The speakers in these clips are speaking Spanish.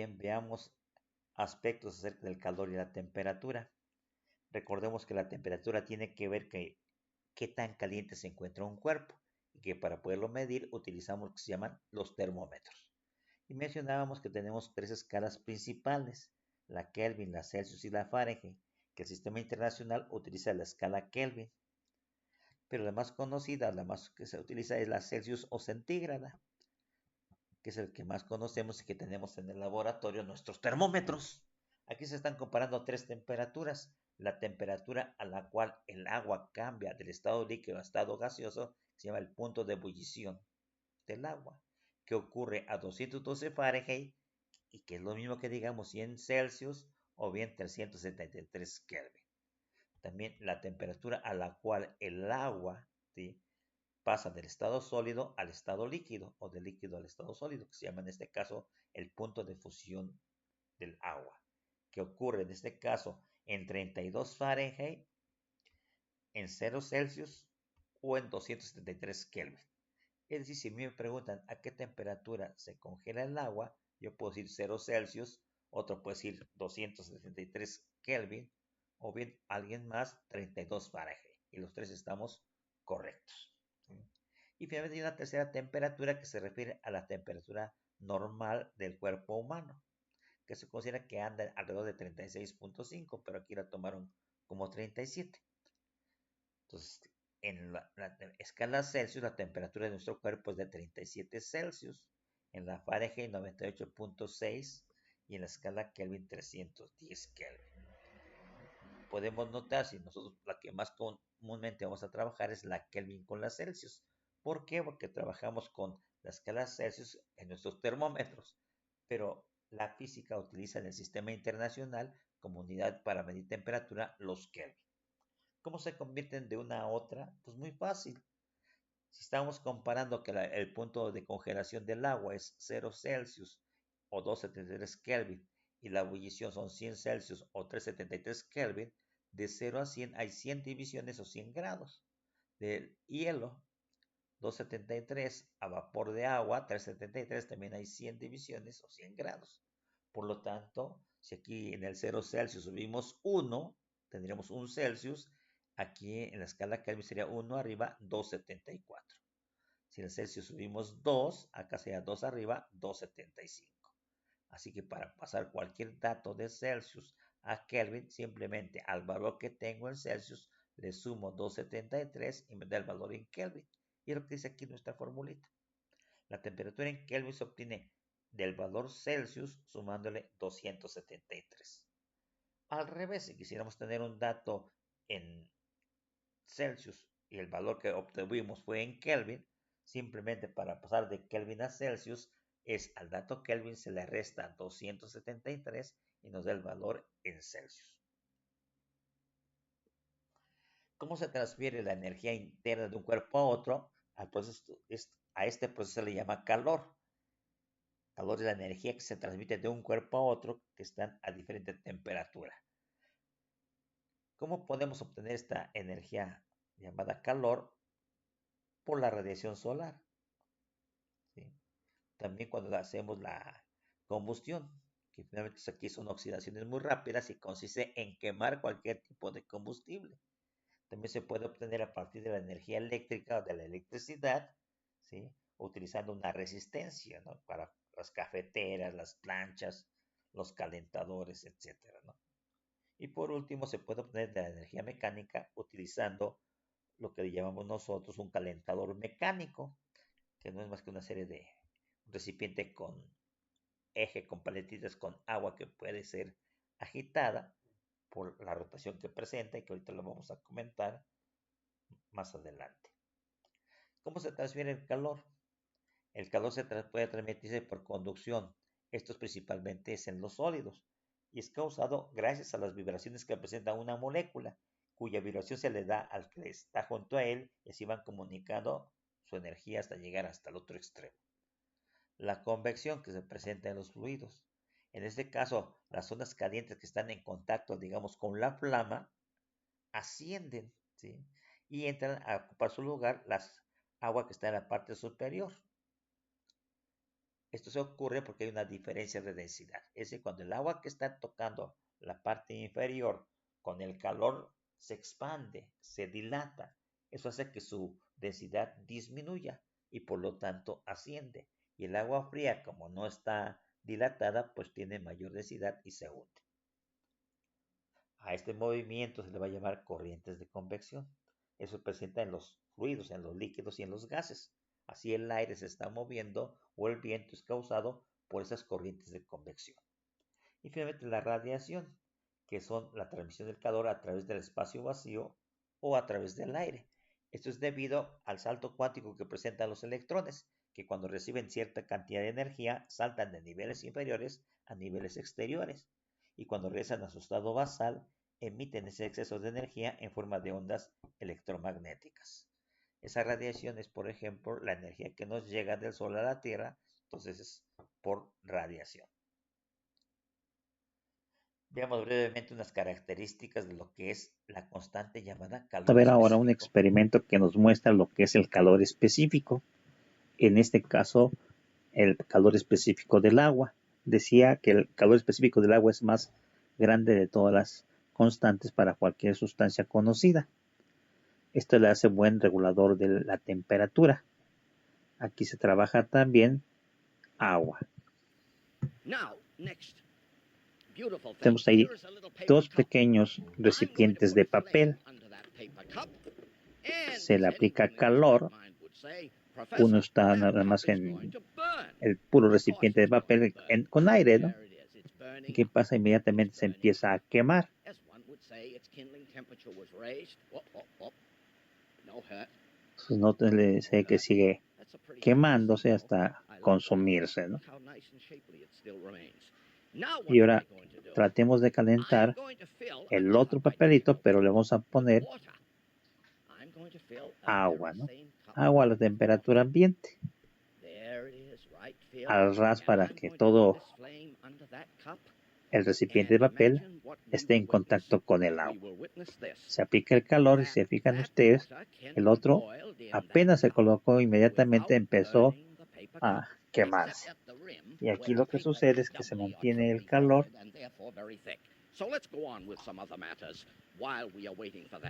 Bien, veamos aspectos acerca del calor y la temperatura. Recordemos que la temperatura tiene que ver que qué tan caliente se encuentra un cuerpo y que para poderlo medir utilizamos lo que se llaman los termómetros. Y mencionábamos que tenemos tres escalas principales, la Kelvin, la Celsius y la Fahrenheit, que el sistema internacional utiliza la escala Kelvin, pero la más conocida, la más que se utiliza es la Celsius o centígrada, que es el que más conocemos y que tenemos en el laboratorio nuestros termómetros. Aquí se están comparando tres temperaturas. La temperatura a la cual el agua cambia del estado líquido a estado gaseoso se llama el punto de ebullición del agua, que ocurre a 212 Fahrenheit y que es lo mismo que digamos 100 Celsius o bien 373 Kelvin. También la temperatura a la cual el agua, ¿sí?, pasa del estado sólido al estado líquido o del líquido al estado sólido, que se llama en este caso el punto de fusión del agua, que ocurre en este caso en 32 Fahrenheit, en 0 Celsius o en 273 Kelvin. Es decir, si me preguntan a qué temperatura se congela el agua, yo puedo decir 0 Celsius, otro puede decir 273 Kelvin, o bien alguien más 32 Fahrenheit. Y los tres estamos correctos. Y finalmente hay una tercera temperatura que se refiere a la temperatura normal del cuerpo humano, que se considera que anda alrededor de 36.5, pero aquí la tomaron como 37. Entonces, en la escala Celsius, la temperatura de nuestro cuerpo es de 37 Celsius, en la Fahrenheit 98.6 y en la escala Kelvin 310 Kelvin. Podemos notar, si nosotros la que más comúnmente vamos a trabajar es la Kelvin con la Celsius. ¿Por qué? Porque trabajamos con la escala Celsius en nuestros termómetros, pero la física utiliza en el sistema internacional como unidad para medir temperatura los Kelvin. ¿Cómo se convierten de una a otra? Pues muy fácil. Si estamos comparando que el punto de congelación del agua es 0 Celsius o 273 Kelvin y la ebullición son 100 Celsius o 373 Kelvin, de 0 a 100 hay 100 divisiones o 100 grados. Del hielo 273 a vapor de agua 373 también hay 100 divisiones o 100 grados. Por lo tanto, si aquí en el 0 Celsius subimos 1, tendríamos 1 Celsius. Aquí en la escala Kelvin sería 1 arriba, 274. Si en el Celsius subimos 2, acá sería 2 arriba, 275. Así que para pasar cualquier dato de Celsius a Kelvin, simplemente al valor que tengo en Celsius le sumo 273 y me da el valor en Kelvin. Y es lo que dice aquí nuestra formulita. La temperatura en Kelvin se obtiene del valor Celsius sumándole 273. Al revés, si quisiéramos tener un dato en Celsius y el valor que obtuvimos fue en Kelvin, simplemente para pasar de Kelvin a Celsius, es al dato Kelvin se le resta 273 y nos da el valor en Celsius. ¿Cómo se transfiere la energía interna de un cuerpo a otro? A este proceso se le llama calor. Calor es la energía que se transmite de un cuerpo a otro que están a diferente temperatura. ¿Cómo podemos obtener esta energía llamada calor? Por la radiación solar, ¿sí? También cuando hacemos la combustión, que finalmente aquí son oxidaciones muy rápidas y consiste en quemar cualquier tipo de combustible. También se puede obtener a partir de la energía eléctrica o de la electricidad, ¿sí?, utilizando una resistencia, ¿no?, para las cafeteras, las planchas, los calentadores, etcétera, ¿no? Y por último, se puede obtener de la energía mecánica utilizando lo que llamamos nosotros un calentador mecánico, que no es más que una serie de un recipiente con eje con paletitas con agua que puede ser agitada por la rotación que presenta y que ahorita lo vamos a comentar más adelante. ¿Cómo se transfiere el calor? El calor puede transmitirse por conducción. Esto principalmente es en los sólidos y es causado gracias a las vibraciones que presenta una molécula, cuya vibración se le da al que está junto a él y así van comunicando su energía hasta llegar hasta el otro extremo. La convección que se presenta en los fluidos. En este caso, las zonas calientes que están en contacto, digamos, con la flama, ascienden, ¿sí?, y entran a ocupar su lugar las aguas que están en la parte superior. Esto se ocurre porque hay una diferencia de densidad. Es decir, cuando el agua que está tocando la parte inferior con el calor se expande, se dilata. Eso hace que su densidad disminuya y por lo tanto asciende. Y el agua fría, como no está dilatada, pues tiene mayor densidad y se hunde. A este movimiento se le va a llamar corrientes de convección. Eso se presenta en los fluidos, en los líquidos y en los gases. Así el aire se está moviendo o el viento es causado por esas corrientes de convección. Y finalmente la radiación, que son la transmisión del calor a través del espacio vacío o a través del aire. Esto es debido al salto cuántico que presentan los electrones, que cuando reciben cierta cantidad de energía saltan de niveles inferiores a niveles exteriores, y cuando regresan a su estado basal emiten ese exceso de energía en forma de ondas electromagnéticas. Esa radiación es, por ejemplo, la energía que nos llega del Sol a la Tierra, entonces es por radiación. Veamos brevemente unas características de lo que es la constante llamada A calor ver ahora un específico. experimento que nos muestra lo que es el calor específico. En este caso, el calor específico del agua. Decía que el calor específico del agua es más grande de todas las constantes para cualquier sustancia conocida. Esto le hace buen regulador de la temperatura. Aquí se trabaja también agua. Tenemos ahí dos pequeños recipientes de papel. Se le aplica calor. Uno está nada más en el puro recipiente de papel con aire, ¿no? ¿Y qué pasa? Inmediatamente se empieza a quemar. Entonces no le sé que sigue quemándose hasta consumirse, ¿no? Y ahora tratemos de calentar el otro papelito, pero le vamos a poner agua, ¿no? Agua a la temperatura ambiente. Al ras para que todo el recipiente de papel esté en contacto con el agua. Se aplica el calor y se fijan ustedes, el otro apenas se colocó, inmediatamente empezó a quemarse. Y aquí lo que sucede es que se mantiene el calor.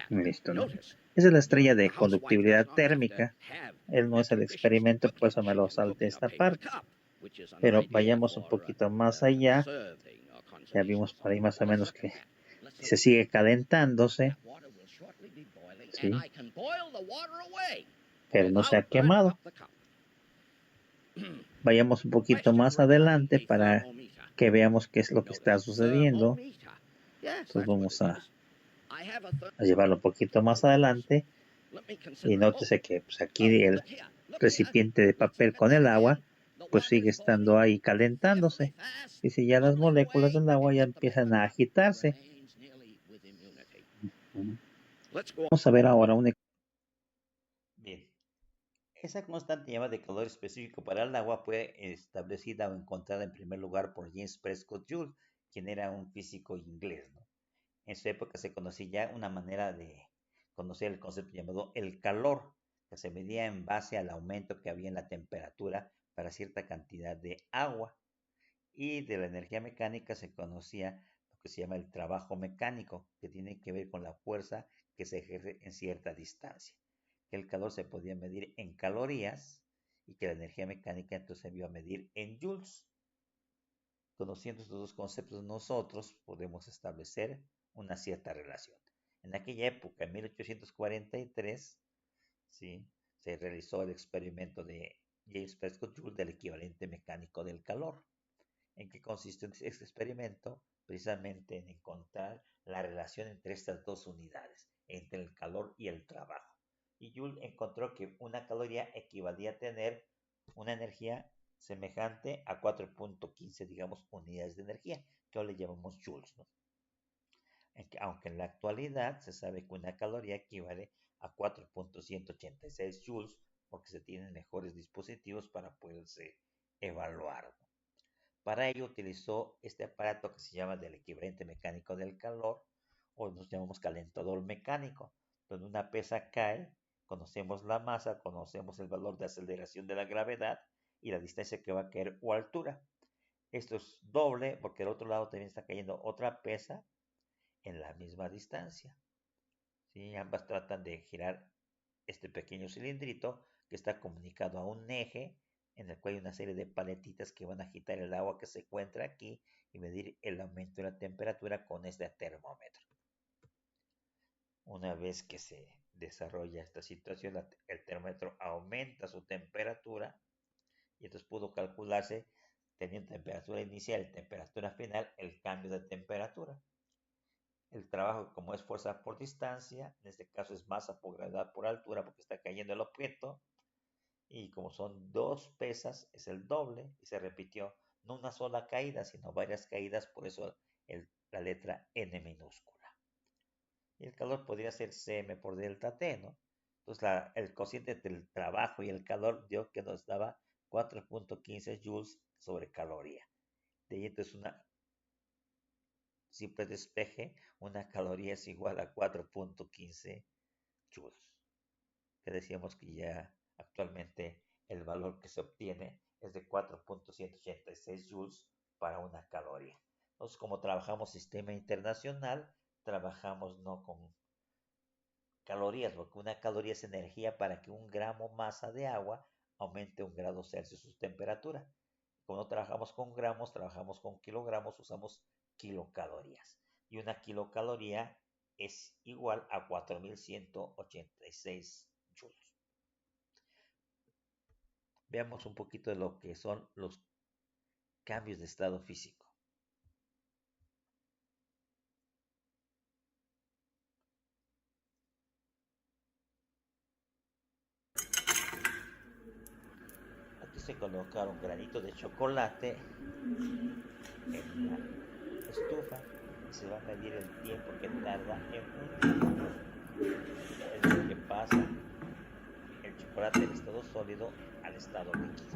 Listo, ¿no? Esa es la estrella de conductividad térmica. Él no es el experimento, por eso me lo salté esta parte. Pero vayamos un poquito más allá. Ya vimos por ahí más o menos que se sigue calentándose. ¿Sí? Pero no se ha quemado. Vayamos un poquito más adelante para que veamos qué es lo que está sucediendo. Entonces vamos a llevarlo un poquito más adelante. Y nótese que pues, aquí el recipiente de papel con el agua pues sigue estando ahí calentándose. Y si ya las moléculas del agua ya empiezan a agitarse. Vamos a ver ahora un... Bien, esa constante llamada de calor específico para el agua fue establecida o encontrada en primer lugar por James Prescott Joule, quien era un físico inglés, ¿no? En su época se conocía ya una manera de conocer el concepto llamado el calor, que se medía en base al aumento que había en la temperatura para cierta cantidad de agua. Y de la energía mecánica se conocía lo que se llama el trabajo mecánico, que tiene que ver con la fuerza que se ejerce en cierta distancia. Que el calor se podía medir en calorías y que la energía mecánica entonces se iba a medir en joules. Conociendo estos dos conceptos nosotros podemos establecer una cierta relación. En aquella época, en 1843, ¿sí?, se realizó el experimento de James Prescott Joule del equivalente mecánico del calor. ¿En qué consistió este experimento? Precisamente en encontrar la relación entre estas dos unidades, entre el calor y el trabajo. Y Joule encontró que una caloría equivalía a tener una energía semejante a 4.15, digamos, unidades de energía, que hoy le llamamos joules, ¿no? Aunque en la actualidad se sabe que una caloría equivale a 4.186 joules, porque se tienen mejores dispositivos para poderse evaluar, ¿no? Para ello utilizó este aparato que se llama del equivalente mecánico del calor, o nos llamamos calentador mecánico, donde una pesa cae, conocemos la masa, conocemos el valor de aceleración de la gravedad, y la distancia que va a caer o altura. Esto es doble porque del otro lado también está cayendo otra pesa en la misma distancia. ¿Sí? Ambas tratan de girar este pequeño cilindrito que está comunicado a un eje en el cual hay una serie de paletitas que van a agitar el agua que se encuentra aquí y medir el aumento de la temperatura con este termómetro. Una vez que se desarrolla esta situación, el termómetro aumenta su temperatura y entonces pudo calcularse, teniendo temperatura inicial y temperatura final, el cambio de temperatura. El trabajo, como es fuerza por distancia, en este caso es masa por gravedad por altura porque está cayendo el objeto, y como son dos pesas es el doble y se repitió no una sola caída sino varias caídas, por eso la letra N minúscula. Y el calor podría ser Cm por delta T, ¿no? Entonces el cociente entre el trabajo y el calor dio que nos daba 4.15 joules sobre caloría. De ahí entonces una simple despeje, una caloría es igual a 4.15 joules. Que decíamos que ya actualmente el valor que se obtiene es de 4.186 joules para una caloría. Entonces, como trabajamos sistema internacional, trabajamos no con calorías, porque una caloría es energía para que un gramo masa de agua aumente 1 grado Celsius su temperatura. Como no trabajamos con gramos, trabajamos con kilogramos, usamos kilocalorías. Y una kilocaloría es igual a 4.186 joules. Veamos un poquito de lo que son los cambios de estado físico. Aquí se colocaron granitos de chocolate en la estufa y se va a medir el tiempo que tarda en fundir. Es lo que pasa el chocolate del estado sólido al estado líquido.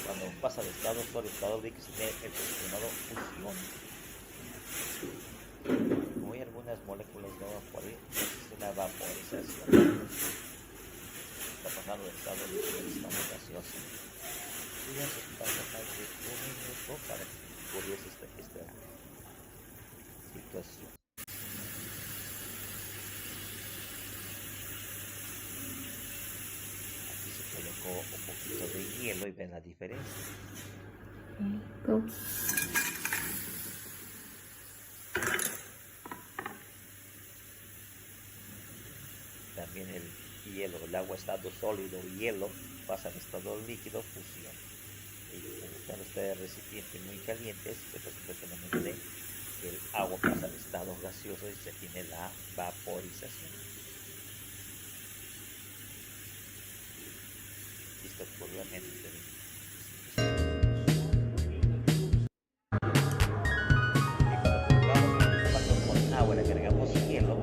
Cuando pasa de estado sólido al estado líquido se tiene el llamado fusión. Como hay algunas moléculas de agua por ahí, existe una vaporización. Está pasando del estado líquido al estado gaseoso. Y ya se pasa más de 1 minuto para que ocurriese esta situación. Aquí se colocó un poquito de hielo y ven la diferencia. También el hielo, el agua estado sólido y hielo pasa al estado líquido, fusión. Y como están ustedes recipientes muy calientes, pues resulta el fenómeno de que el agua pasa al estado gaseoso y se tiene la vaporización. Y esto ocurrió en cuando con agua le agregamos hielo,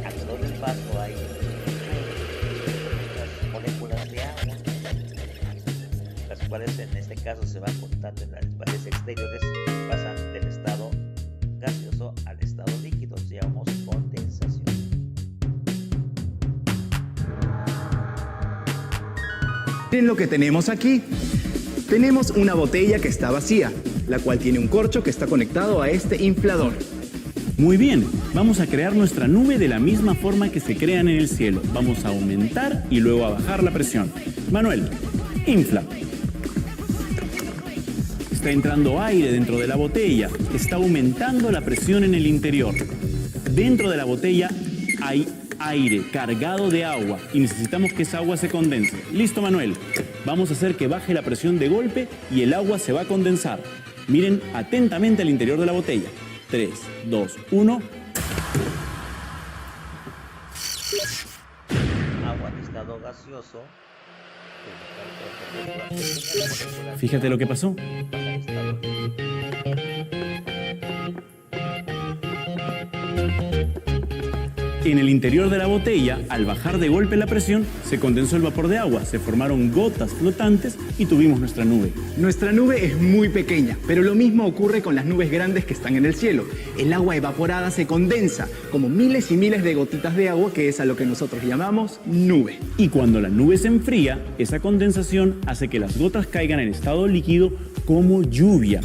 alrededor del vaso hay unas moléculas de agua, las cuales en este caso se van juntando en las paredes exteriores, pasan del estado gaseoso al estado líquido, llamamos condensación. Miren lo que tenemos aquí. Tenemos una botella que está vacía, la cual tiene un corcho que está conectado a este inflador. Muy bien, vamos a crear nuestra nube de la misma forma que se crean en el cielo. Vamos a aumentar y luego a bajar la presión. Manuel, infla. Está entrando aire dentro de la botella. Está aumentando la presión en el interior. Dentro de la botella hay aire cargado de agua y necesitamos que esa agua se condense. Listo, Manuel. Vamos a hacer que baje la presión de golpe y el agua se va a condensar. Miren atentamente al interior de la botella. 3, 2, 1. Agua en estado gaseoso. Fíjate lo que pasó. En el interior de la botella, al bajar de golpe la presión, se condensó el vapor de agua, se formaron gotas flotantes y tuvimos nuestra nube. Nuestra nube es muy pequeña, pero lo mismo ocurre con las nubes grandes que están en el cielo. El agua evaporada se condensa como miles y miles de gotitas de agua, que es a lo que nosotros llamamos nube. Y cuando la nube se enfría, esa condensación hace que las gotas caigan en estado líquido como lluvia.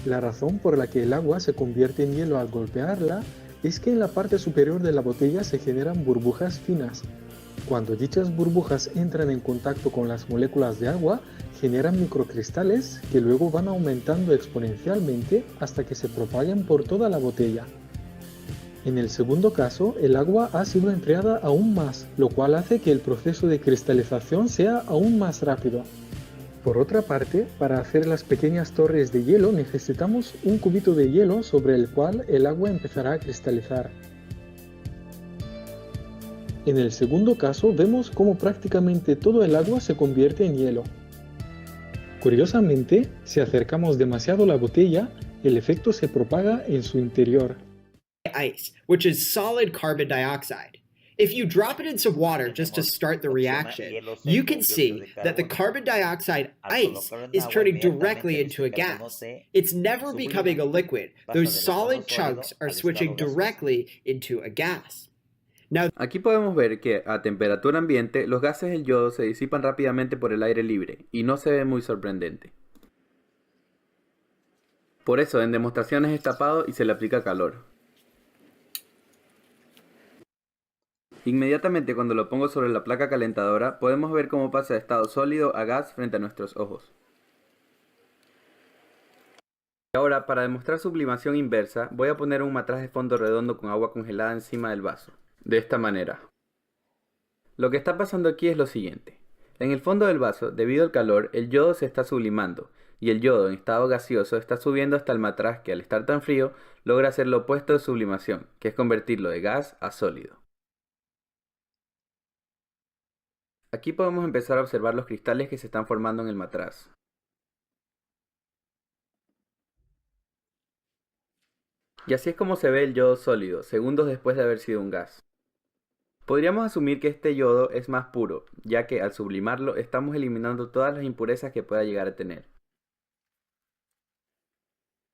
La razón por la que el agua se convierte en hielo al golpearla es que en la parte superior de la botella se generan burbujas finas. Cuando dichas burbujas entran en contacto con las moléculas de agua, generan microcristales que luego van aumentando exponencialmente hasta que se propaguen por toda la botella. En el segundo caso, el agua ha sido enfriada aún más, lo cual hace que el proceso de cristalización sea aún más rápido. Por otra parte, para hacer las pequeñas torres de hielo necesitamos un cubito de hielo sobre el cual el agua empezará a cristalizar. En el segundo caso vemos cómo prácticamente todo el agua se convierte en hielo. Curiosamente, si acercamos demasiado la botella, el efecto se propaga en su interior. Ice, which is solid carbon dioxide. If you drop it in some water just to start the reaction, you can see that the carbon dioxide ice is turning directly into a gas. It's never becoming a liquid. Those solid chunks are switching directly into a gas. Aquí podemos ver que a temperatura ambiente los gases del yodo se disipan rápidamente por el aire libre y no se ve muy sorprendente. Por eso en demostraciones es tapado y se le aplica calor. Inmediatamente cuando lo pongo sobre la placa calentadora podemos ver cómo pasa de estado sólido a gas frente a nuestros ojos. Ahora, para demostrar sublimación inversa, voy a poner un matraz de fondo redondo con agua congelada encima del vaso. De esta manera. Lo que está pasando aquí es lo siguiente. En el fondo del vaso, debido al calor, el yodo se está sublimando, y el yodo en estado gaseoso está subiendo hasta el matraz que al estar tan frío, logra hacer lo opuesto de sublimación, que es convertirlo de gas a sólido. Aquí podemos empezar a observar los cristales que se están formando en el matraz. Y así es como se ve el yodo sólido, segundos después de haber sido un gas. Podríamos asumir que este yodo es más puro, ya que al sublimarlo estamos eliminando todas las impurezas que pueda llegar a tener.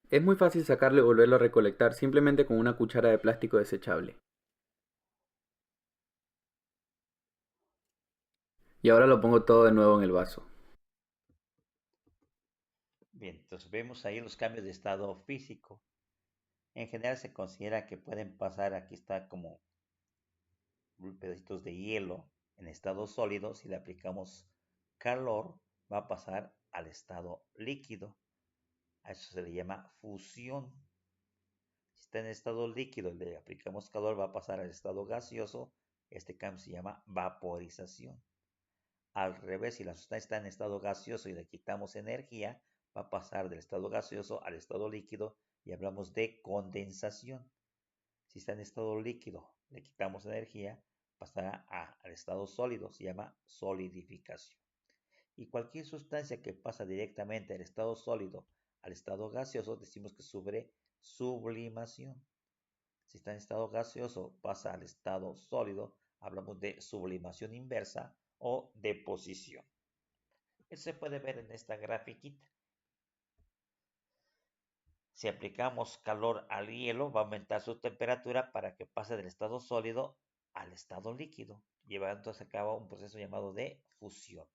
Es muy fácil sacarlo y volverlo a recolectar simplemente con una cuchara de plástico desechable. Y ahora lo pongo todo de nuevo en el vaso. Bien, entonces vemos ahí los cambios de estado físico. En general se considera que pueden pasar, aquí está como pedacitos de hielo en estado sólido. Si le aplicamos calor, va a pasar al estado líquido. A eso se le llama fusión. Si está en estado líquido y le aplicamos calor, va a pasar al estado gaseoso. Este cambio se llama vaporización. Al revés, si la sustancia está en estado gaseoso y le quitamos energía, va a pasar del estado gaseoso al estado líquido y hablamos de condensación. Si está en estado líquido, le quitamos energía, pasará al estado sólido, se llama solidificación. Y cualquier sustancia que pasa directamente del estado sólido al estado gaseoso, decimos que sufre sublimación. Si está en estado gaseoso, pasa al estado sólido, hablamos de sublimación inversa o deposición. Eso se puede ver en esta grafiquita. Si aplicamos calor al hielo, va a aumentar su temperatura para que pase del estado sólido al estado líquido, llevándose a cabo un proceso llamado de fusión.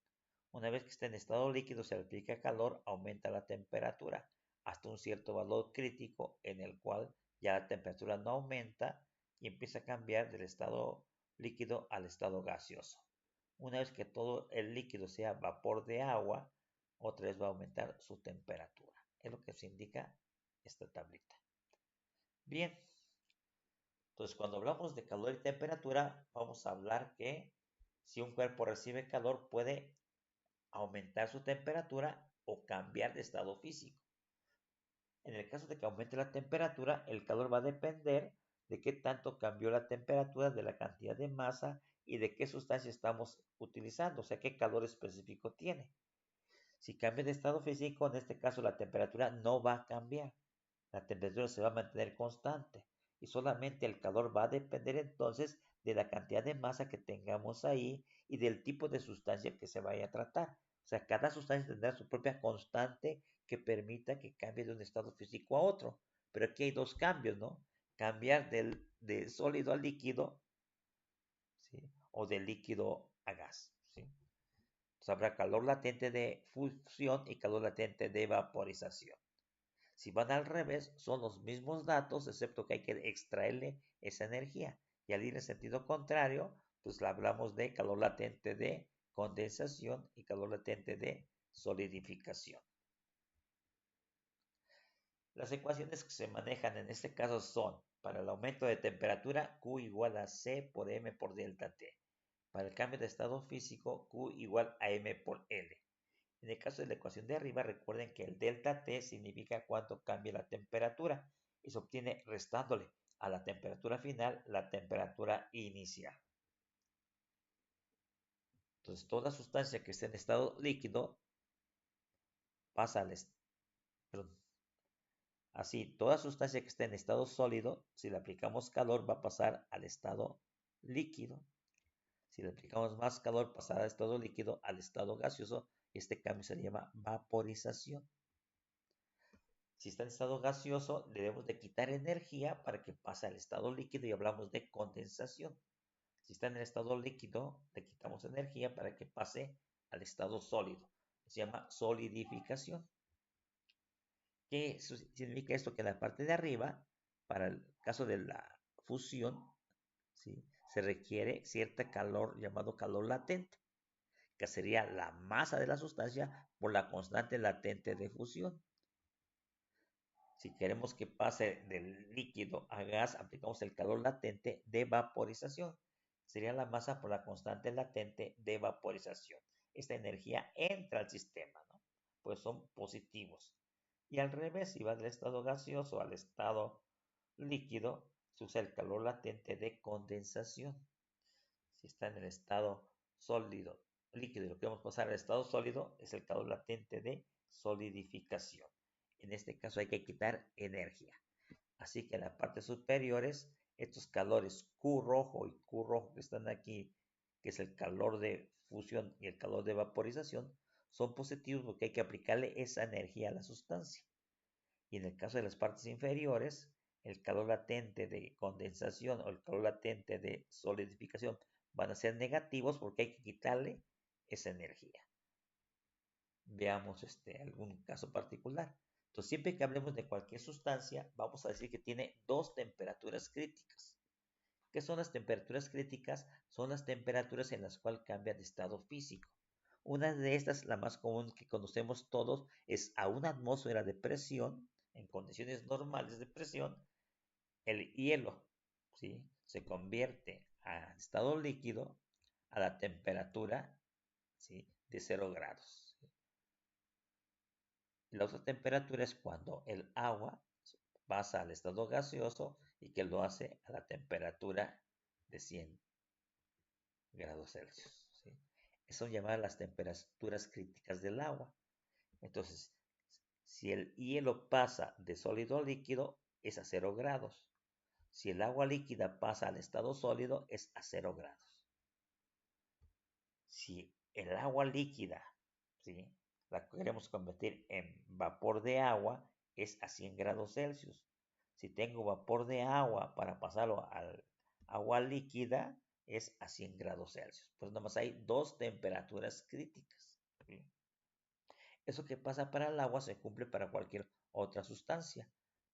Una vez que esté en estado líquido, se le aplica calor, aumenta la temperatura hasta un cierto valor crítico en el cual ya la temperatura no aumenta y empieza a cambiar del estado líquido al estado gaseoso. Una vez que todo el líquido sea vapor de agua, otra vez va a aumentar su temperatura. Es lo que se indica esta tablita. Bien, entonces cuando hablamos de calor y temperatura, vamos a hablar que si un cuerpo recibe calor puede aumentar su temperatura o cambiar de estado físico. En el caso de que aumente la temperatura, el calor va a depender de qué tanto cambió la temperatura, de la cantidad de masa y de qué sustancia estamos utilizando, o sea, qué calor específico tiene. Si cambia de estado físico, en este caso la temperatura no va a cambiar. La temperatura se va a mantener constante y solamente el calor va a depender entonces de la cantidad de masa que tengamos ahí y del tipo de sustancia que se vaya a tratar. O sea, cada sustancia tendrá su propia constante que permita que cambie de un estado físico a otro. Pero aquí hay dos cambios, ¿no? Cambiar de sólido a líquido, ¿sí? O de líquido a gas, ¿sí? Entonces habrá calor latente de fusión y calor latente de vaporización. Si van al revés, son los mismos datos, excepto que hay que extraerle esa energía. Y al ir en sentido contrario, pues hablamos de calor latente de condensación y calor latente de solidificación. Las ecuaciones que se manejan en este caso son: para el aumento de temperatura, Q igual a C por M por delta T. Para el cambio de estado físico, Q igual a M por L. En el caso de la ecuación de arriba, recuerden que el delta T significa cuánto cambia la temperatura y se obtiene restándole a la temperatura final la temperatura inicial. Entonces, toda sustancia que esté en estado líquido pasa al toda sustancia que esté en estado sólido, si le aplicamos calor, va a pasar al estado líquido. Si le aplicamos más calor, pasará del estado líquido al estado gaseoso, y este cambio se llama vaporización. Si está en estado gaseoso, debemos de quitar energía para que pase al estado líquido y hablamos de condensación. Si está en el estado líquido, le quitamos energía para que pase al estado sólido. Se llama solidificación. ¿Qué significa esto? Que en la parte de arriba, para el caso de la fusión, ¿sí?, se requiere cierto calor llamado calor latente, que sería la masa de la sustancia por la constante latente de fusión. Si queremos que pase del líquido a gas, aplicamos el calor latente de vaporización. Sería la masa por la constante latente de vaporización. Esta energía entra al sistema, ¿no? Pues son positivos. Y al revés, si va del estado gaseoso al estado líquido, se usa el calor latente de condensación. Si está en el estado sólido, líquido, y lo queremos pasar al estado sólido, es el calor latente de solidificación. En este caso hay que quitar energía. Así que en las partes superiores, estos calores Q rojo y Q rojo que están aquí, que es el calor de fusión y el calor de vaporización, son positivos porque hay que aplicarle esa energía a la sustancia. Y en el caso de las partes inferiores, el calor latente de condensación o el calor latente de solidificación van a ser negativos porque hay que quitarle esa energía. Veamos algún caso particular. Entonces, siempre que hablemos de cualquier sustancia, vamos a decir que tiene dos temperaturas críticas. ¿Qué son las temperaturas críticas? Son las temperaturas en las cuales cambia de estado físico. Una de estas, la más común que conocemos todos, es a una atmósfera de presión, en condiciones normales de presión, el hielo, ¿sí?, se convierte a estado líquido a la temperatura, ¿sí?, de 0 grados. La otra temperatura es cuando el agua pasa al estado gaseoso y que lo hace a la temperatura de 100 grados Celsius, ¿sí? Son llamadas las temperaturas críticas del agua. Entonces, si el hielo pasa de sólido a líquido, es a 0 grados. Si el agua líquida pasa al estado sólido, es a 0 grados. Si el agua líquida, ¿sí?, la queremos convertir en vapor de agua, es a 100 grados Celsius. Si tengo vapor de agua para pasarlo al agua líquida, es a 100 grados Celsius. Pues nada más hay dos temperaturas críticas, ¿sí? Eso que pasa para el agua se cumple para cualquier otra sustancia.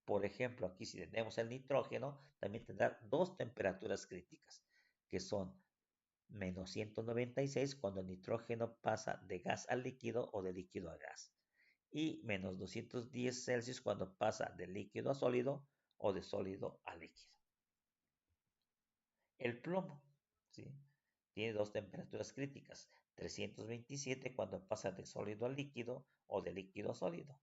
Por ejemplo, aquí si tenemos el nitrógeno, también tendrá dos temperaturas críticas, que son menos 196 cuando el nitrógeno pasa de gas a líquido o de líquido a gas, y menos 210 Celsius cuando pasa de líquido a sólido o de sólido a líquido. El plomo, ¿sí?, tiene dos temperaturas críticas, 327 cuando pasa de sólido a líquido o de líquido a sólido,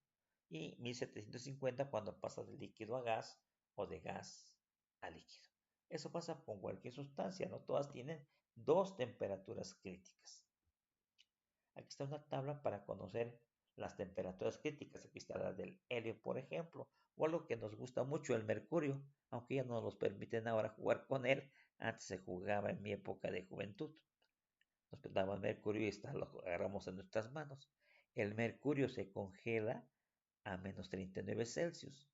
y 1750 cuando pasa de líquido a gas o de gas a líquido. Eso pasa con cualquier sustancia, no todas tienen dos temperaturas críticas. Aquí está una tabla para conocer las temperaturas críticas. Aquí está la del helio, por ejemplo, O algo que nos gusta mucho, el mercurio, aunque ya no nos permiten ahora jugar con él. Antes se jugaba en mi época de juventud. Nos daban mercurio y lo agarramos en nuestras manos. El mercurio se congela a menos 39 Celsius.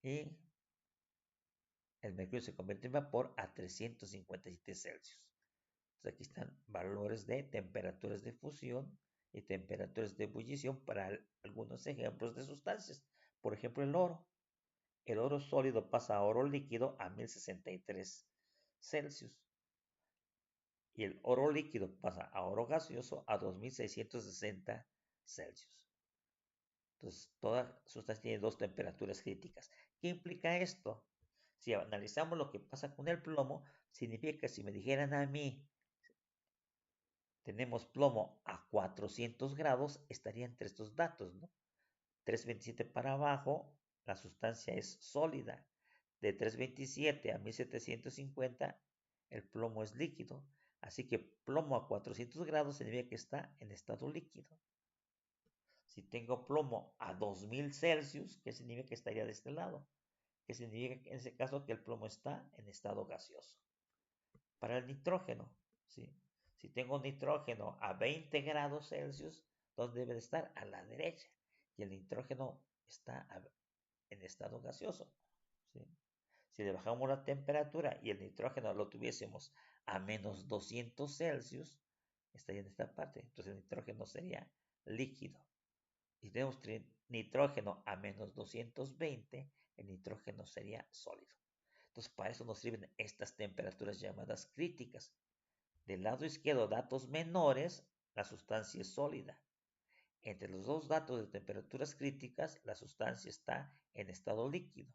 Y el mercurio se convierte en vapor a 357 Celsius. Entonces aquí están valores de temperaturas de fusión y temperaturas de ebullición para algunos ejemplos de sustancias. Por ejemplo, el oro. El oro sólido pasa a oro líquido a 1063 Celsius. Y el oro líquido pasa a oro gaseoso a 2660 Celsius. Entonces, toda sustancia tiene dos temperaturas críticas. ¿Qué implica esto? Si analizamos lo que pasa con el plomo, significa que si me dijeran a mí, tenemos plomo a 400 grados, estaría entre estos datos, ¿no? 327 para abajo, la sustancia es sólida. De 327 a 1750, el plomo es líquido. Así que plomo a 400 grados significa que está en estado líquido. Si tengo plomo a 2000 Celsius, ¿qué significa que estaría de este lado? Que significa en ese caso que el plomo está en estado gaseoso. Para el nitrógeno, ¿sí? Si tengo nitrógeno a 20 grados Celsius, ¿dónde debe de estar? A la derecha. Y el nitrógeno está en estado gaseoso, ¿sí? Si le bajamos la temperatura y el nitrógeno lo tuviésemos a menos 200 Celsius, estaría en esta parte. Entonces el nitrógeno sería líquido. Y tenemos nitrógeno a menos 220, el nitrógeno sería sólido. Entonces, para eso nos sirven estas temperaturas llamadas críticas. Del lado izquierdo, datos menores, la sustancia es sólida. Entre los dos datos de temperaturas críticas, la sustancia está en estado líquido.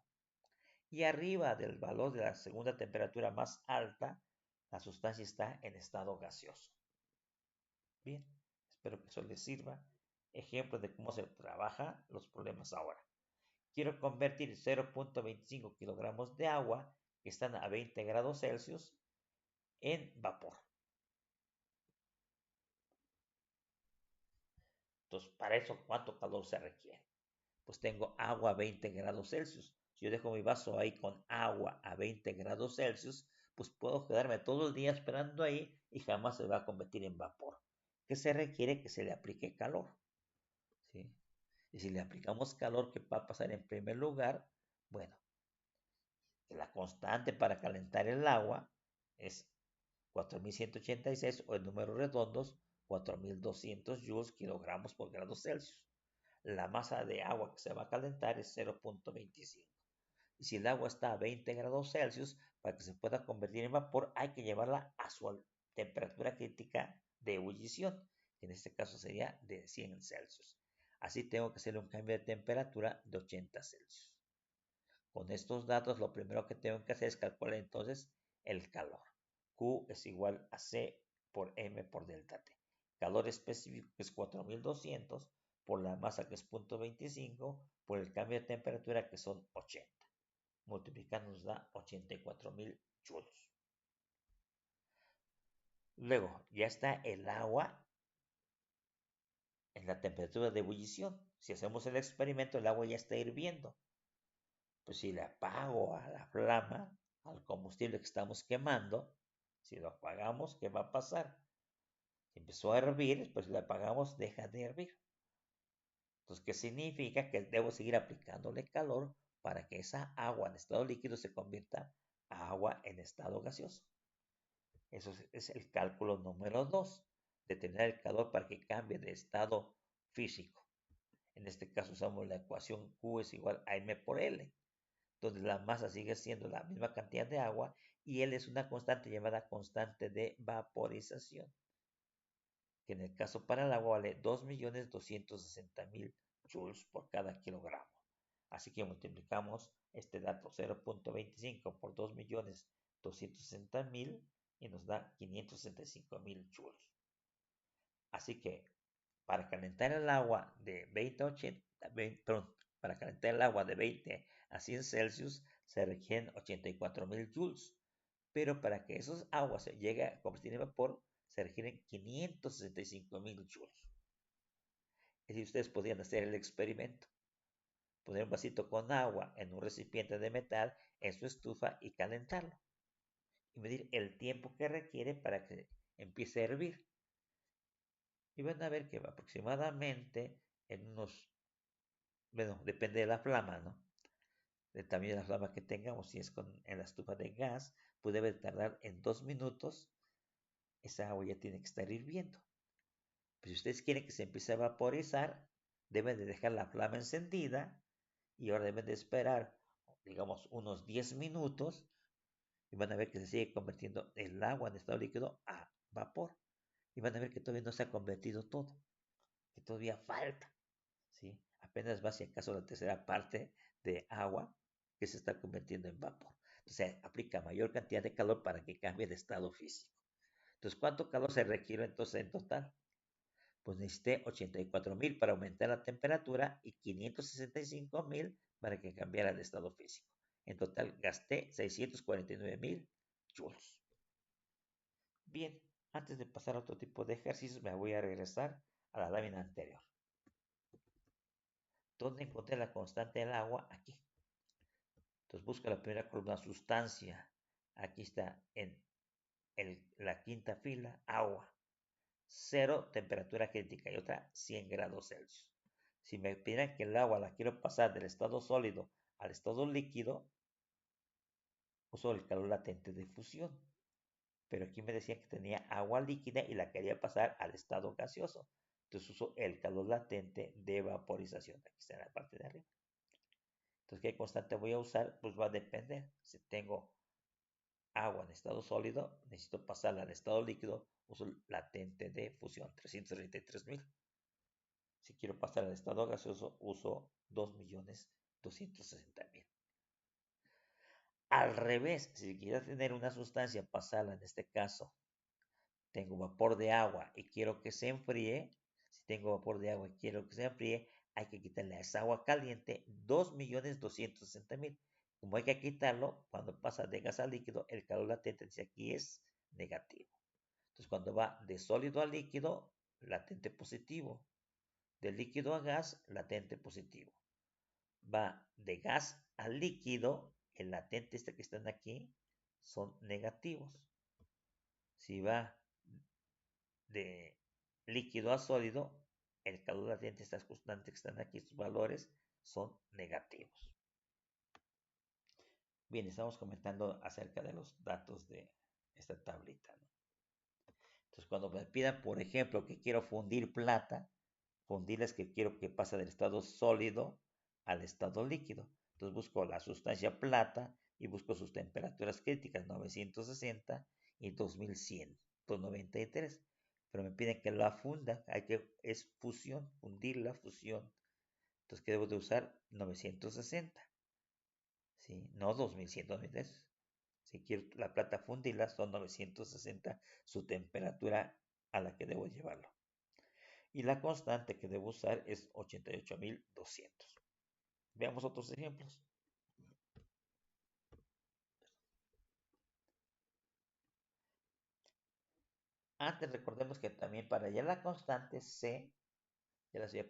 Y arriba del valor de la segunda temperatura más alta, la sustancia está en estado gaseoso. Bien, espero que eso les sirva. Ejemplo de cómo se trabajan los problemas ahora. Quiero convertir 0.25 kilogramos de agua que están a 20 grados Celsius en vapor. Entonces, para eso, ¿cuánto calor se requiere? Pues tengo agua a 20 grados Celsius. Si yo dejo mi vaso ahí con agua a 20 grados Celsius, pues puedo quedarme todo el día esperando ahí y jamás se va a convertir en vapor. ¿Qué se requiere? Que se le aplique calor, ¿sí? Y si le aplicamos calor, ¿qué va a pasar en primer lugar? Bueno, que la constante para calentar el agua es 4186 o en números redondos 4200 joules kilogramos por grado Celsius. La masa de agua que se va a calentar es 0.25. Y si el agua está a 20 grados Celsius, para que se pueda convertir en vapor, hay que llevarla a su temperatura crítica de ebullición, que en este caso sería de 100 Celsius. Así tengo que hacer un cambio de temperatura de 80 Celsius. Con estos datos, lo primero que tengo que hacer es calcular entonces el calor. Q es igual a C por M por delta T. Calor específico que es 4200 por la masa que es 0.25 por el cambio de temperatura que son 80. Multiplicar nos da 84.000 joules. Luego, ya está el agua en la temperatura de ebullición. Si hacemos el experimento, el agua ya está hirviendo. Pues si le apago a la flama, al combustible que estamos quemando, si lo apagamos, ¿qué va a pasar? Si empezó a hervir, pues si le apagamos, deja de hervir. Entonces, ¿qué significa? Que debo seguir aplicándole calor para que esa agua en estado líquido se convierta a agua en estado gaseoso. Eso es el cálculo número 2, determinar el calor para que cambie de estado físico. En este caso usamos la ecuación Q es igual a M por L, donde la masa sigue siendo la misma cantidad de agua y L es una constante llamada constante de vaporización, que en el caso para el agua vale 2.260.000 joules por cada kilogramo. Así que multiplicamos este dato 0.25 por 2.260.000 y nos da 565.000 joules. Así que para calentar el agua de 20 a 100 Celsius se requieren 84.000 joules, pero para que esas aguas se llegue a convertir en vapor se requieren 565.000 joules. Es decir, ustedes podrían hacer el experimento. Poner un vasito con agua en un recipiente de metal en su estufa y calentarlo. Y medir el tiempo que requiere para que empiece a hervir. Y van a ver que aproximadamente en unos, bueno, depende de la flama, ¿no? Del tamaño de la flama que tengamos. Si es en la estufa de gas, pues debe tardar en 2 minutos. Esa agua ya tiene que estar hirviendo. Pues si ustedes quieren que se empiece a vaporizar, deben de dejar la flama encendida y ahora deben de esperar, digamos, unos 10 minutos y van a ver que se sigue convirtiendo el agua en estado líquido a vapor. Y van a ver que todavía no se ha convertido todo, que todavía falta, ¿sí? Apenas va si acaso la tercera parte de agua que se está convirtiendo en vapor. Entonces aplica mayor cantidad de calor para que cambie de estado físico. Entonces, ¿cuánto calor se requiere entonces en total? Pues necesité 84.000 para aumentar la temperatura y 565.000 para que cambiara de estado físico. En total gasté 649.000 joules. Bien, antes de pasar a otro tipo de ejercicios, me voy a regresar a la lámina anterior. ¿Dónde encontré la constante del agua? Aquí. Entonces busca la primera columna, sustancia. Aquí está en la quinta fila, agua. 0 temperatura crítica y otra 100 grados Celsius. Si me pidieran que el agua la quiero pasar del estado sólido al estado líquido, uso el calor latente de fusión. Pero aquí me decían que tenía agua líquida y la quería pasar al estado gaseoso. Entonces uso el calor latente de vaporización. Aquí está en la parte de arriba. Entonces, ¿qué constante voy a usar? Pues va a depender. Si tengo agua en estado sólido, necesito pasarla al estado líquido, uso el latente de fusión, 333.000. Si quiero pasar al estado gaseoso, uso 2.260.000. Al revés, si quiero tener una sustancia, pasarla en este caso, tengo vapor de agua y quiero que se enfríe. Si tengo vapor de agua y quiero que se enfríe, hay que quitarle a esa agua caliente 2.260.000. Como hay que quitarlo, cuando pasa de gas a líquido, el calor latente dice aquí es negativo. Entonces, cuando va de sólido a líquido, latente positivo. De líquido a gas, latente positivo. Va de gas a líquido, el latente este que están aquí son negativos. Si va de líquido a sólido, el calor latente, estas constantes que están aquí, estos valores son negativos. Bien, estamos comentando acerca de los datos de esta tablita, ¿no? Entonces, cuando me pidan, por ejemplo, que quiero fundir plata, fundirles que quiero que pase del estado sólido al estado líquido. Entonces busco la sustancia plata y busco sus temperaturas críticas, 960 y 2193. Pero me piden que la funda, es fusión, fundir la fusión. Entonces, ¿qué debo de usar? 960. ¿Sí? No 2193. Si quiero la plata fundirla, son 960 su temperatura a la que debo llevarlo. Y la constante que debo usar es 88.200. Veamos otros ejemplos. Antes recordemos que también para hallar la constante C, ya les había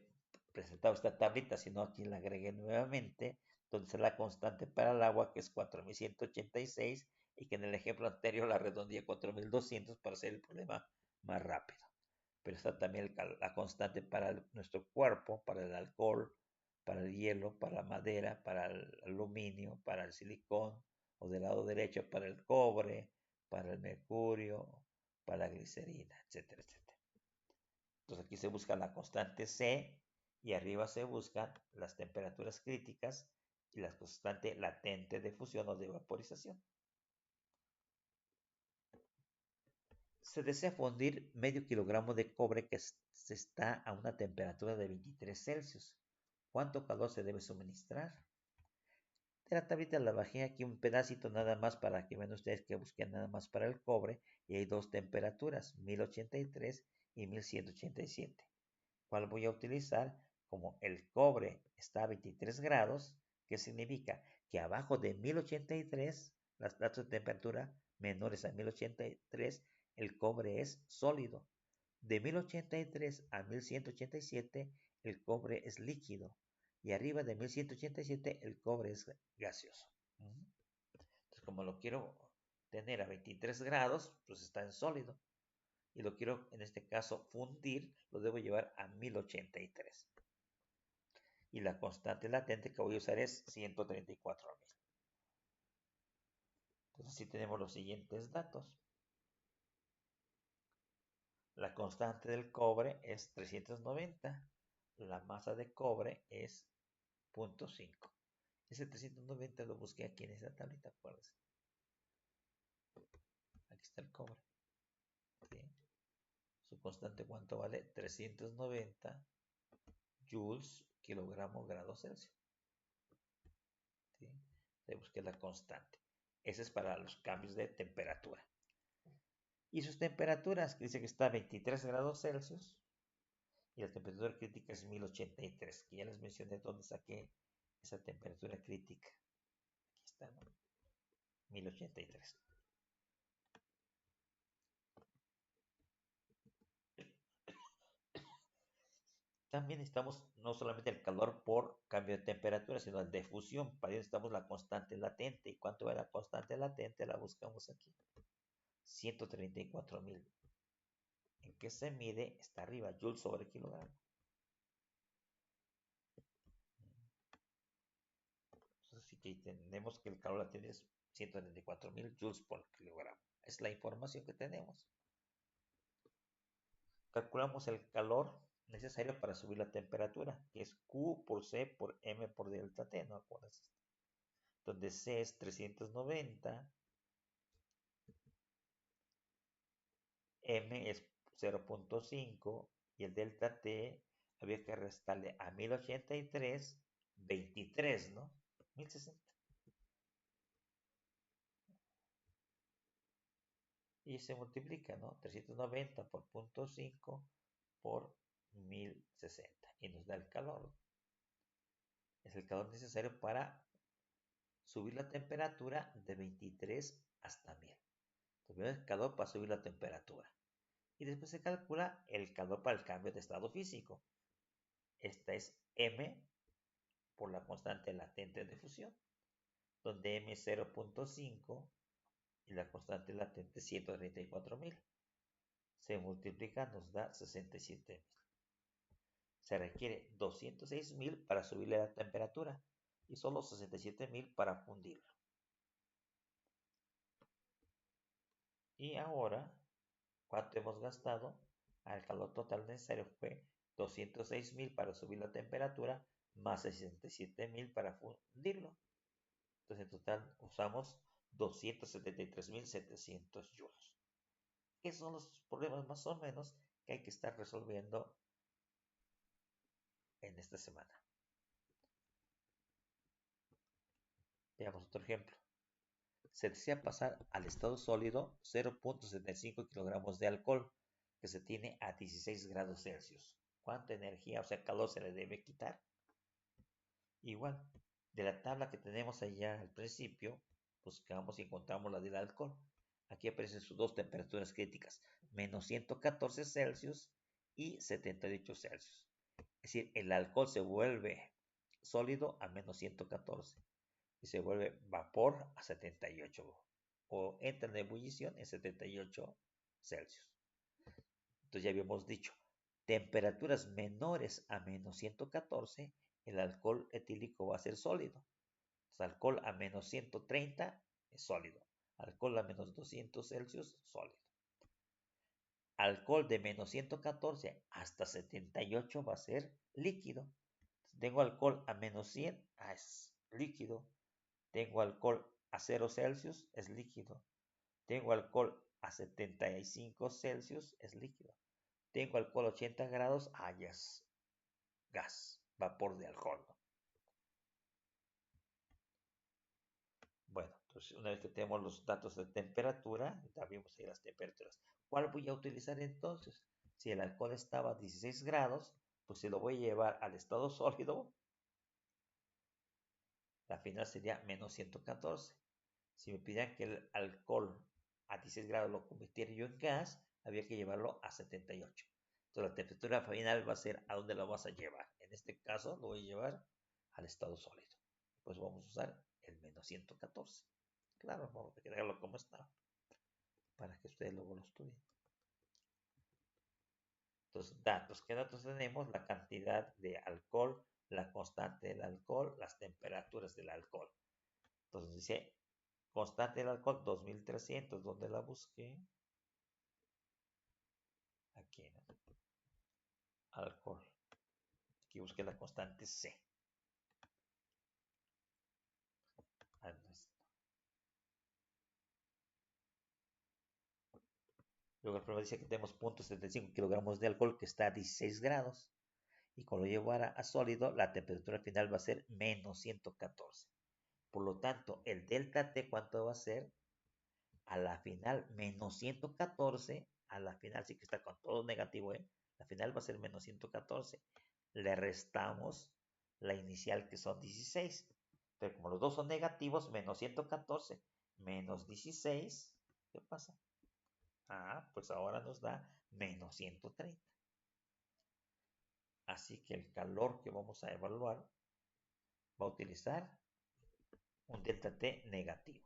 presentado esta tablita, si no aquí la agregué nuevamente, donde está la constante para el agua que es 4.186 y que en el ejemplo anterior la redondeé a 4.200 para hacer el problema más rápido. Pero está también la constante para nuestro cuerpo, para el alcohol, para el hielo, para la madera, para el aluminio, para el silicón, o del lado derecho para el cobre, para el mercurio, para la glicerina, etcétera, etcétera. Entonces aquí se busca la constante C y arriba se buscan las temperaturas críticas y la constante latente de fusión o de vaporización. Se desea fundir medio kilogramo de cobre que se está a una temperatura de 23 Celsius. ¿Cuánto calor se debe suministrar? De la tablita la bajé aquí un pedacito nada más para que vean ustedes que busqué nada más para el cobre y hay dos temperaturas, 1083 y 1187. ¿Cuál voy a utilizar? Como el cobre está a 23 grados, ¿qué significa? Que abajo de 1083, las datos de temperatura menores a 1083, el cobre es sólido. De 1083 a 1187 el cobre es líquido y arriba de 1187 el cobre es gaseoso. Entonces, como lo quiero tener a 23 grados, pues está en sólido. Y lo quiero, en este caso, fundir, lo debo llevar a 1083. Y la constante latente que voy a usar es 134.000. Entonces, sí tenemos los siguientes datos. La constante del cobre es 390. La masa de cobre es 0.5. Ese 390 lo busqué aquí en esta tablita, acuérdense. Aquí está el cobre. ¿Sí? Su constante, ¿cuánto vale? 390 joules kilogramo grado Celsius. ¿Sí? Le busqué la constante. Ese es para los cambios de temperatura. Y sus temperaturas, que dice que está a 23 grados Celsius. Y la temperatura crítica es 1083, que ya les mencioné dónde saqué esa temperatura crítica. Aquí está, ¿no? 1083. También necesitamos no solamente el calor por cambio de temperatura, sino el de fusión. Para ello necesitamos la constante latente. ¿Y cuánto es la constante latente? La buscamos aquí. 134.000. ¿En qué se mide? Está arriba, joules sobre kilogramo. Así que tenemos que el calor latente es 134.000 joules por kilogramo. Es la información que tenemos. Calculamos el calor necesario para subir la temperatura, que es Q por C por M por delta T, ¿no? Acuérdense. Donde C es 390, M es 0.5 y el delta T había que restarle a 1083, 23, ¿no? 1060. Y se multiplica, ¿no? 390 por 0.5 por 1060 y nos da el calor. Es el calor necesario para subir la temperatura de 23 hasta 1000. Entonces, el calor para subir la temperatura. Y después se calcula el calor para el cambio de estado físico. Esta es M por la constante latente de fusión, donde M es 0.5 y la constante latente es 134.000. Se multiplica, nos da 67.000. Se requiere 206.000 para subirle la temperatura y solo 67.000 para fundirlo. Y ahora, ¿cuánto hemos gastado? El calor total necesario fue 206.000 para subir la temperatura más 67.000 para fundirlo. Entonces en total usamos 273.700 joules. Esos son los problemas más o menos que hay que estar resolviendo en esta semana. Veamos otro ejemplo. Se desea pasar al estado sólido 0.75 kilogramos de alcohol que se tiene a 16 grados Celsius. ¿Cuánta energía, o sea, calor se le debe quitar? Igual, de la tabla que tenemos allá al principio, buscamos y encontramos la del alcohol. Aquí aparecen sus dos temperaturas críticas, menos 114 Celsius y 78 Celsius. Es decir, el alcohol se vuelve sólido a menos 114 y se vuelve vapor a 78 o entra en ebullición en 78 Celsius. Entonces ya habíamos dicho, temperaturas menores a menos 114, el alcohol etílico va a ser sólido. Entonces, alcohol a menos 130 es sólido. Alcohol a menos 200 Celsius, sólido. Alcohol de menos 114 hasta 78 va a ser líquido. Entonces, tengo alcohol a menos 100, es líquido. Tengo alcohol a 0 Celsius, es líquido. Tengo alcohol a 75 Celsius, es líquido. Tengo alcohol a 80 grados, ya es gas, vapor de alcohol, ¿no? Bueno, entonces una vez que tenemos los datos de temperatura, ya vimos ahí las temperaturas. ¿Cuál voy a utilizar entonces? Si el alcohol estaba a 16 grados, pues si lo voy a llevar al estado sólido, la final sería menos 114. Si me pidieran que el alcohol a 16 grados lo convirtiera yo en gas, había que llevarlo a 78. Entonces la temperatura final va a ser a dónde lo vas a llevar. En este caso lo voy a llevar al estado sólido. Pues vamos a usar el menos 114. Claro, vamos a dejarlo como está, para que ustedes luego lo estudien. Entonces, datos. ¿Qué datos tenemos? La cantidad de alcohol, la constante del alcohol, las temperaturas del alcohol. Entonces dice, constante del alcohol 2300. ¿Dónde la busqué? Aquí, ¿no? Alcohol. Aquí busqué la constante C. Luego el problema dice que tenemos 0.75 kilogramos de alcohol que está a 16 grados. Y cuando lo llevara a sólido, la temperatura final va a ser menos 114. Por lo tanto, el delta T, ¿cuánto va a ser? A la final, menos 114. A la final, sí que está con todo negativo, ¿eh? La final va a ser menos 114. Le restamos la inicial, que son 16. Pero como los dos son negativos, menos 114 menos 16, ¿qué pasa? Pues ahora nos da menos 130. Así que el calor que vamos a evaluar va a utilizar un delta T negativo.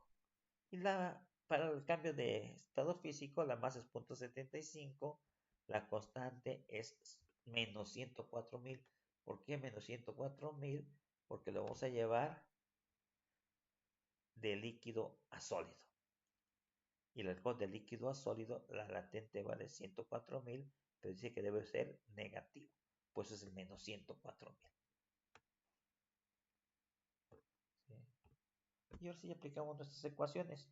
Y para el cambio de estado físico, la masa es 0.75, la constante es menos 104.000. ¿Por qué menos 104.000? Porque lo vamos a llevar de líquido a sólido. Y el alcohol de líquido a sólido, la latente vale 104.000, pero dice que debe ser negativo. Pues es el menos 104.000. ¿Sí? Y ahora sí aplicamos nuestras ecuaciones.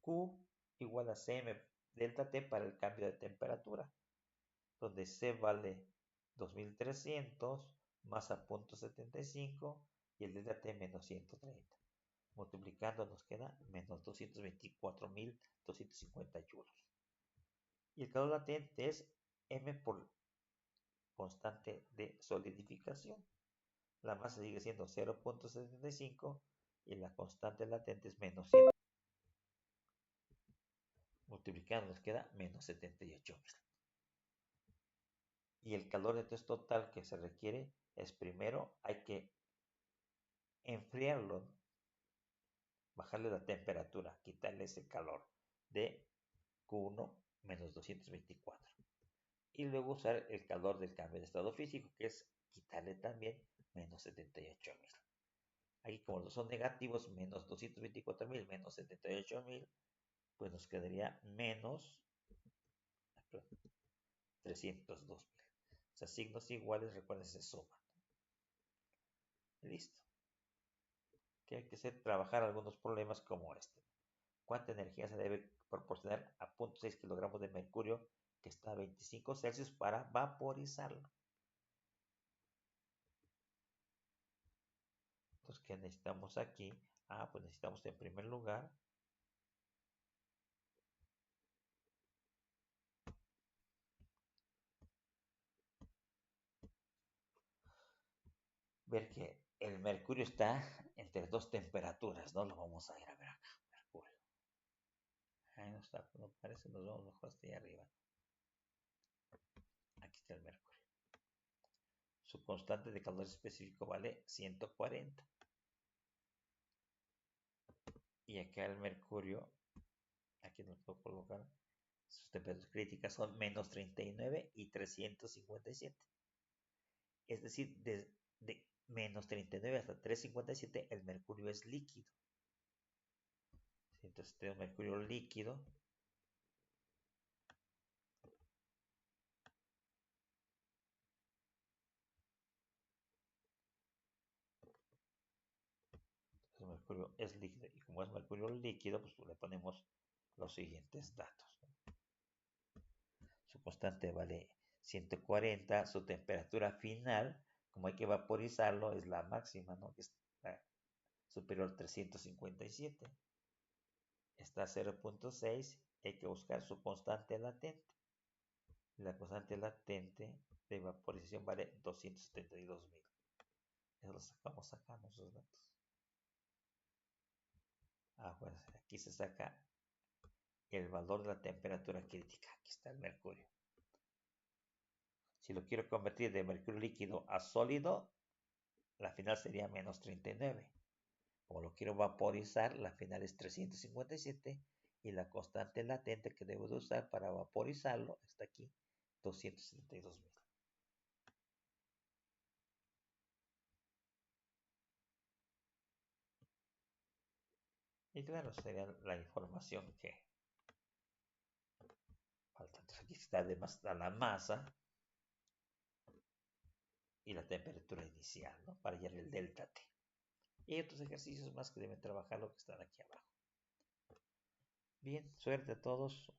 Q igual a Cm delta T para el cambio de temperatura, donde C vale 2300, masa 0.75 y el delta T menos 130. Multiplicando nos queda menos 224.250 joules. Y el calor latente es M por constante de solidificación. La masa sigue siendo 0.75 y la constante latente es menos 100. Multiplicando nos queda menos 78.000. Y el calor entonces total que se requiere es, primero hay que enfriarlo, bajarle la temperatura, quitarle ese calor de Q1 menos 224. Y luego usar el calor del cambio de estado físico, que es quitarle también menos 78.000. Aquí como los son negativos, menos 224.000 menos 78.000, pues nos quedaría menos 302.000. O sea, signos iguales, recuerden, se suman. Listo. Que hay que hacer trabajar algunos problemas como este. ¿Cuánta energía se debe proporcionar a 0.6 kilogramos de mercurio que está a 25 Celsius para vaporizarlo? Entonces, ¿qué necesitamos aquí? Pues necesitamos en primer lugar ver que el mercurio está entre dos temperaturas, ¿no? Lo vamos a ir a ver acá, mercurio. Ahí no está, no parece, nos vamos mejor hasta ahí arriba. Aquí está el mercurio. Su constante de calor específico vale 140. Y acá el mercurio, aquí lo puedo colocar, sus temperaturas críticas son menos 39 y 357. Es decir, de menos 39 hasta 357 el mercurio es líquido. Entonces tenemos mercurio líquido. El mercurio es líquido y como es mercurio líquido, pues le ponemos los siguientes datos. Su constante vale 140, su temperatura final, como hay que vaporizarlo, es la máxima, ¿no? Que está superior a 357. Está a 0.6, hay que buscar su constante latente. La constante latente de vaporización vale 272.000. Eso lo sacamos acá, nuestros datos. Pues aquí se saca el valor de la temperatura crítica. Aquí está el mercurio. Si lo quiero convertir de mercurio líquido a sólido, la final sería menos 39. Como lo quiero vaporizar, la final es 357 y la constante latente que debo de usar para vaporizarlo está aquí, 272.000. Y claro, sería la información que falta. Entonces aquí está además la masa y la temperatura inicial, ¿no? Para hallar el delta T. Y otros ejercicios más que deben trabajar lo que están aquí abajo. Bien, suerte a todos.